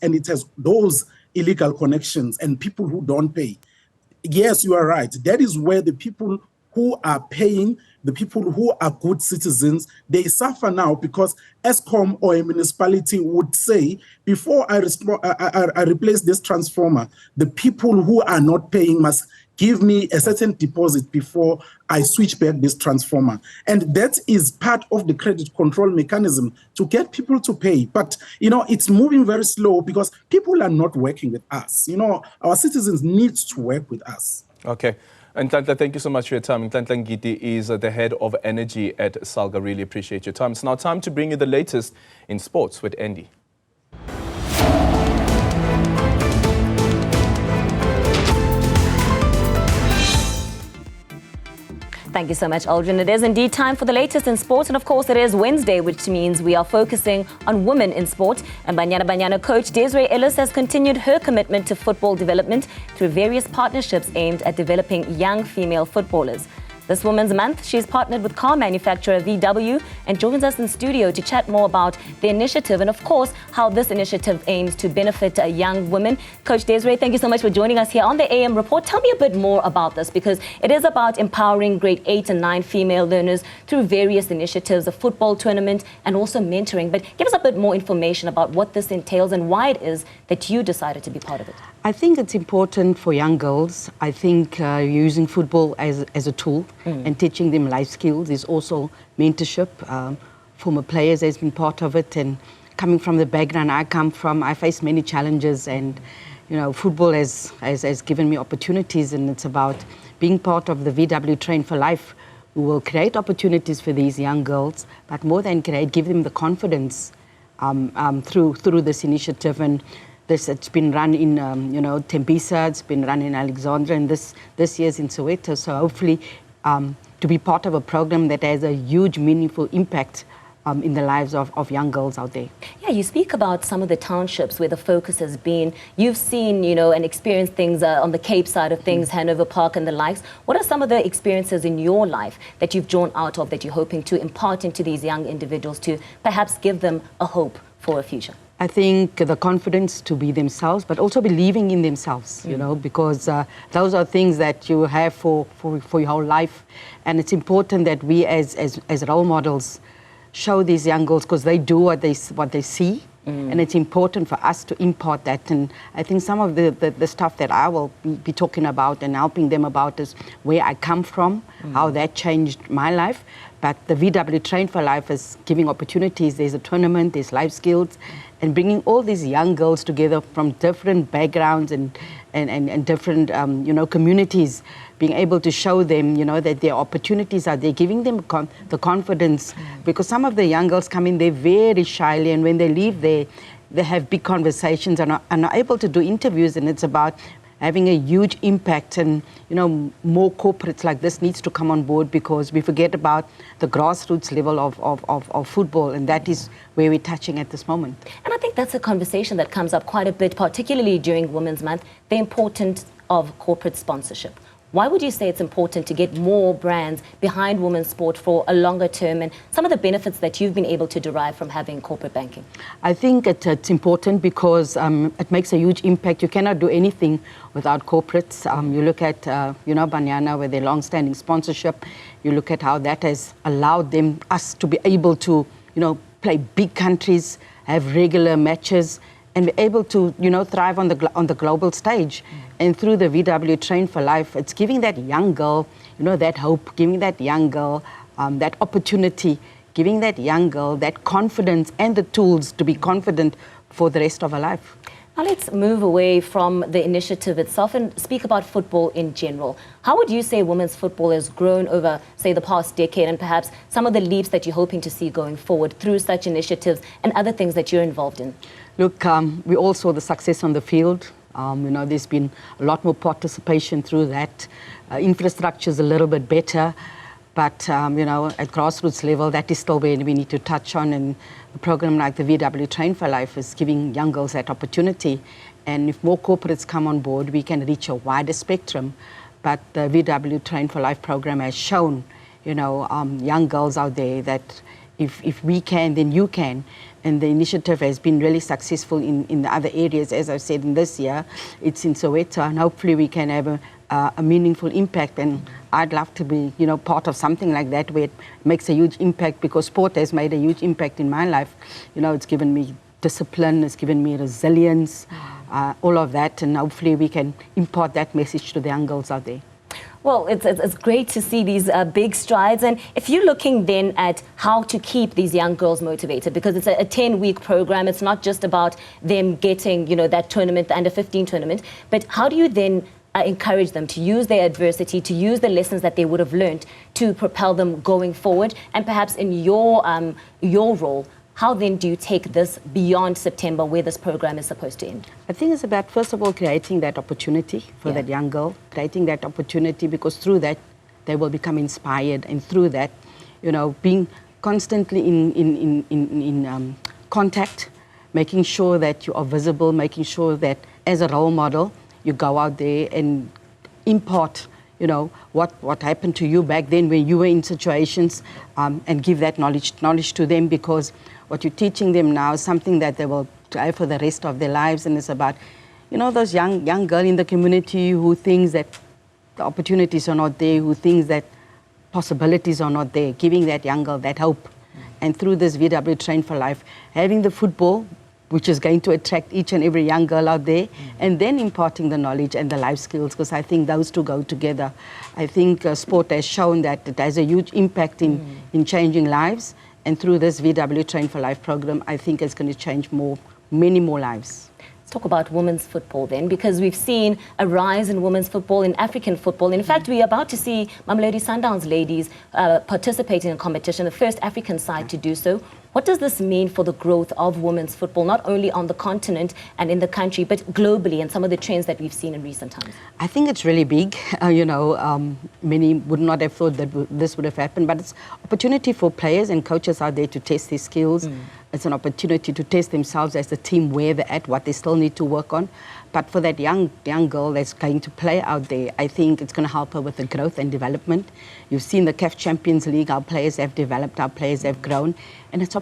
and it has those illegal connections and people who don't pay, yes, you are right. That is where the people who are paying, the people who are good citizens, they suffer now, because Eskom or a municipality would say, before I replace this transformer, the people who are not paying must give me a certain deposit before I switch back this transformer. And that is part of the credit control mechanism to get people to pay. But, it's moving very slow because people are not working with us. Our citizens need to work with us. Okay. And Ntlanhla, thank you so much for your time. Ntlanhla Ngidi is the head of energy at Salga. Really appreciate your time. It's now time to bring you the latest in sports with Andee. Thank you so much, Aldrin. It is indeed time for the latest in sports. And of course, it is Wednesday, which means we are focusing on women in sport. And Banyana Coach Desiree Ellis has continued her commitment to football development through various partnerships aimed at developing young female footballers. This Women's Month, she's partnered with car manufacturer VW and joins us in studio to chat more about the initiative and, of course, how this initiative aims to benefit young women. Coach Desiree, thank you so much for joining us here on the AM Report. Tell me a bit more about this, because it is about empowering grade 8 and 9 female learners through various initiatives, a football tournament, and also mentoring. But give us a bit more information about what this entails and why it is that you decided to be part of it. I think it's important for young girls. I think using football as a tool and teaching them life skills is also mentorship. Former players has been part of it, and coming from the background I come from, I faced many challenges, and football has given me opportunities, and it's about being part of the VW Train for Life. We will create opportunities for these young girls, but more than create, give them the confidence through this initiative. And it's been run in, Tembisa, it's been run in Alexandra, and this year's in Soweto. So hopefully to be part of a program that has a huge, meaningful impact in the lives of young girls out there. Yeah, you speak about some of the townships where the focus has been. You've seen, and experienced things on the Cape side of things, Hanover Park and the likes. What are some of the experiences in your life that you've drawn out of that you're hoping to impart into these young individuals to perhaps give them a hope for a future? I think the confidence to be themselves, but also believing in themselves, because those are things that you have for your whole life. And it's important that we as role models show these young girls, because they do what they see. And it's important for us to impart that. And I think some of the stuff that I will be talking about and helping them about is where I come from, how that changed my life. But the VW Train for Life is giving opportunities. There's a tournament, there's life skills, and bringing all these young girls together from different backgrounds and different communities, being able to show them that their opportunities are there, giving them the confidence, because some of the young girls come in there very shyly, and when they leave there, they have big conversations and are able to do interviews, and it's about having a huge impact. And more corporates like this needs to come on board, because we forget about the grassroots level of football, and that is where we're touching at this moment. And I think that's a conversation that comes up quite a bit, particularly during Women's Month, the importance of corporate sponsorship. Why would you say it's important to get more brands behind women's sport for a longer term, and some of the benefits that you've been able to derive from having corporate banking? I think it's important because it makes a huge impact. You cannot do anything without corporates. You look at, Banyana with their long-standing sponsorship. You look at how that has allowed us to be able to, play big countries, have regular matches, and be able to, thrive on the global stage. And through the VW Train for Life, it's giving that young girl, that hope, giving that young girl that opportunity, giving that young girl that confidence and the tools to be confident for the rest of her life. Now let's move away from the initiative itself and speak about football in general. How would you say women's football has grown over, say, the past decade, and perhaps some of the leaps that you're hoping to see going forward through such initiatives and other things that you're involved in? Look, we all saw the success on the field. There's been a lot more participation through that. Infrastructure is a little bit better, but, at grassroots level, that is still where we need to touch on. And a program like the VW Train for Life is giving young girls that opportunity. And if more corporates come on board, we can reach a wider spectrum. But the VW Train for Life program has shown, young girls out there that if we can, then you can. And the initiative has been really successful in the other areas. As I said, in this year, it's in Soweto, and hopefully we can have a meaningful impact. And I'd love to be, part of something like that where it makes a huge impact, because sport has made a huge impact in my life. It's given me discipline, it's given me resilience, all of that, and hopefully we can impart that message to the young girls out there. Well, it's great to see these big strides. And if you're looking then at how to keep these young girls motivated, because it's a 10-week program, it's not just about them getting, that tournament, the under-15 tournament, but how do you then encourage them to use their adversity, to use the lessons that they would have learned to propel them going forward? And perhaps in your role, how then do you take this beyond September, where this program is supposed to end? I think it's about, first of all, creating that opportunity for that young girl, creating that opportunity, because through that, they will become inspired. And through that, being constantly in contact, making sure that you are visible, making sure that as a role model, you go out there and impart what happened to you back then when you were in situations, and give that knowledge to them, because what you're teaching them now is something that they will try for the rest of their lives. And it's about, those young girl in the community who thinks that the opportunities are not there, who thinks that possibilities are not there, giving that young girl that hope. And through this VW Train for Life, having the football, which is going to attract each and every young girl out there, and then imparting the knowledge and the life skills, because I think those two go together. I think sport has shown that it has a huge impact in changing lives, and through this VW Train for Life program, I think it's going to change many more lives. Let's talk about women's football then, because we've seen a rise in women's football, in African football. In fact, we're about to see Mamelodi Sundowns ladies participating in competition, the first African side to do so. What does this mean for the growth of women's football, not only on the continent and in the country, but globally, and some of the trends that we've seen in recent times? I think it's really big. Many would not have thought that this would have happened, but it's opportunity for players and coaches out there to test their skills. It's an opportunity to test themselves as a team, where they're at, what they still need to work on. But for that young girl that's going to play out there, I think it's going to help her with the growth and development. You've seen the CAF Champions League, our players have developed, our players have grown, and it's a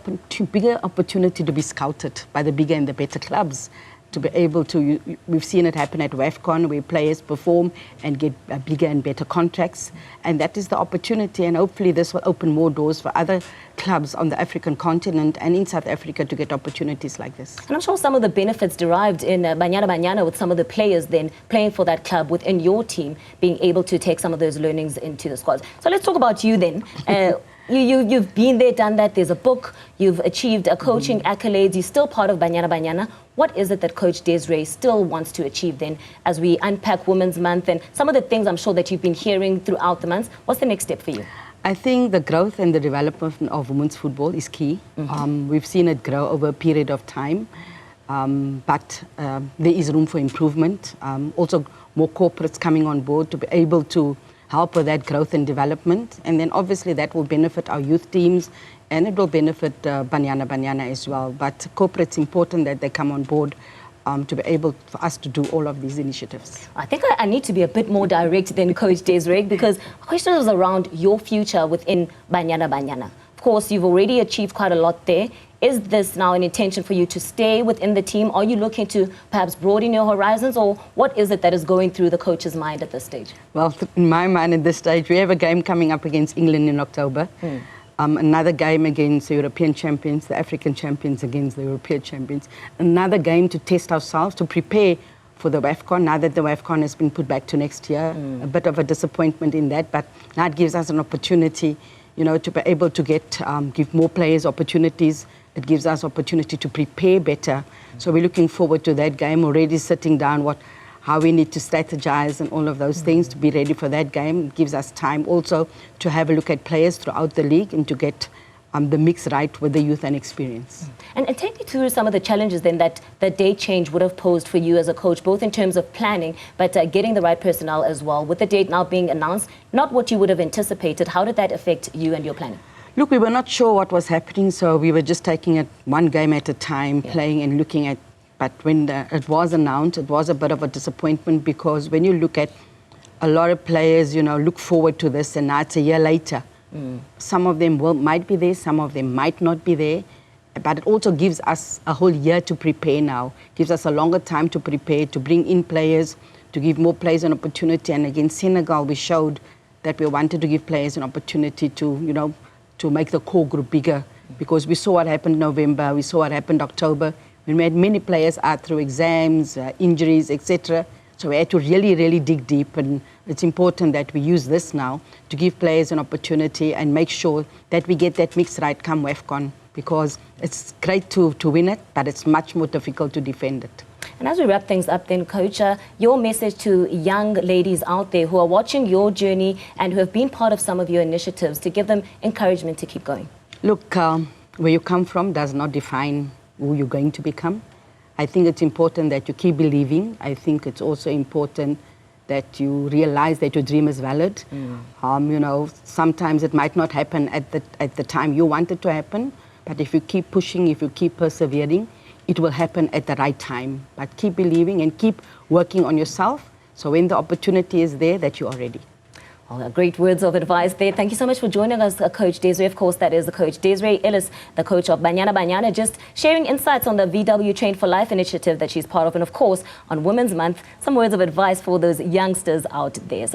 bigger opportunity to be scouted by the bigger and the better clubs, to be able to, we've seen it happen at WAFCON, where players perform and get bigger and better contracts. And that is the opportunity, and hopefully this will open more doors for other clubs on the African continent and in South Africa to get opportunities like this. And I'm sure some of the benefits derived in Banyana, with some of the players then playing for that club within your team, being able to take some of those learnings into the squads. So let's talk about you then. You've been there, done that. There's a book. You've achieved a coaching accolades. You're still part of Banyana. What is it that Coach Desiree still wants to achieve then, as we unpack Women's Month and some of the things I'm sure that you've been hearing throughout the months? What's the next step for you? I think the growth and the development of women's football is key. We've seen it grow over a period of time, but there is room for improvement. Also, more corporates coming on board to be able to help with that growth and development. And then obviously that will benefit our youth teams, and it will benefit Banyana as well. But corporate's important that they come on board to be able for us to do all of these initiatives. I think I need to be a bit more direct than Coach Desiree, because the question is around your future within Banyana. Of course, you've already achieved quite a lot there. Is this now an intention for you to stay within the team? Are you looking to perhaps broaden your horizons, or what is it that is going through the coach's mind at this stage? Well, in my mind at this stage, we have a game coming up against England in October. Another game against the European champions, the African champions against the European champions. Another game to test ourselves, to prepare for the WAFCON, now that the WAFCON has been put back to next year. A bit of a disappointment in that, but now it gives us an opportunity, to be able to give more players opportunities. It gives us opportunity to prepare better. So we're looking forward to that game, already sitting down how we need to strategize and all of those things to be ready for that game. It gives us time also to have a look at players throughout the league and to get the mix right with the youth and experience. And take me through some of the challenges then that the date change would have posed for you as a coach, both in terms of planning, but getting the right personnel as well. With the date now being announced, not what you would have anticipated, how did that affect you and your planning? Look, we were not sure what was happening, so we were just taking it one game at a time, playing and looking at. But when it was announced, it was a bit of a disappointment, because when you look at a lot of players, look forward to this, and now it's a year later Some of them might be there, some of them might not be there. But it also gives us a whole year to prepare now. Gives us a longer time to prepare, to bring in players, to give more players an opportunity. And against Senegal, we showed that we wanted to give players an opportunity to, you know, to make the core group bigger. Because we saw what happened in November, we saw what happened in October. We made many players out through exams, injuries, etc. So we had to really, really dig deep. And it's important that we use this now to give players an opportunity and make sure that we get that mix right come WAFCON. Because it's great to win it, but it's much more difficult to defend it. And as we wrap things up then, Coach, your message to young ladies out there who are watching your journey and who have been part of some of your initiatives to give them encouragement to keep going. Look, where you come from does not define who you're going to become. I think it's important that you keep believing. I think it's also important that you realize that your dream is valid. You know, sometimes it might not happen at the time you want it to happen. But if you keep pushing, if you keep persevering, it will happen at the right time. But keep believing and keep working on yourself. So when the opportunity is there, that you are ready. Well, great words of advice there. Thank you so much for joining us, Coach Desiree. Of course, that is the Coach Desiree Ellis, the coach of Banyana, just sharing insights on the VW Train for Life initiative that she's part of. And of course, on Women's Month, some words of advice for those youngsters out there. So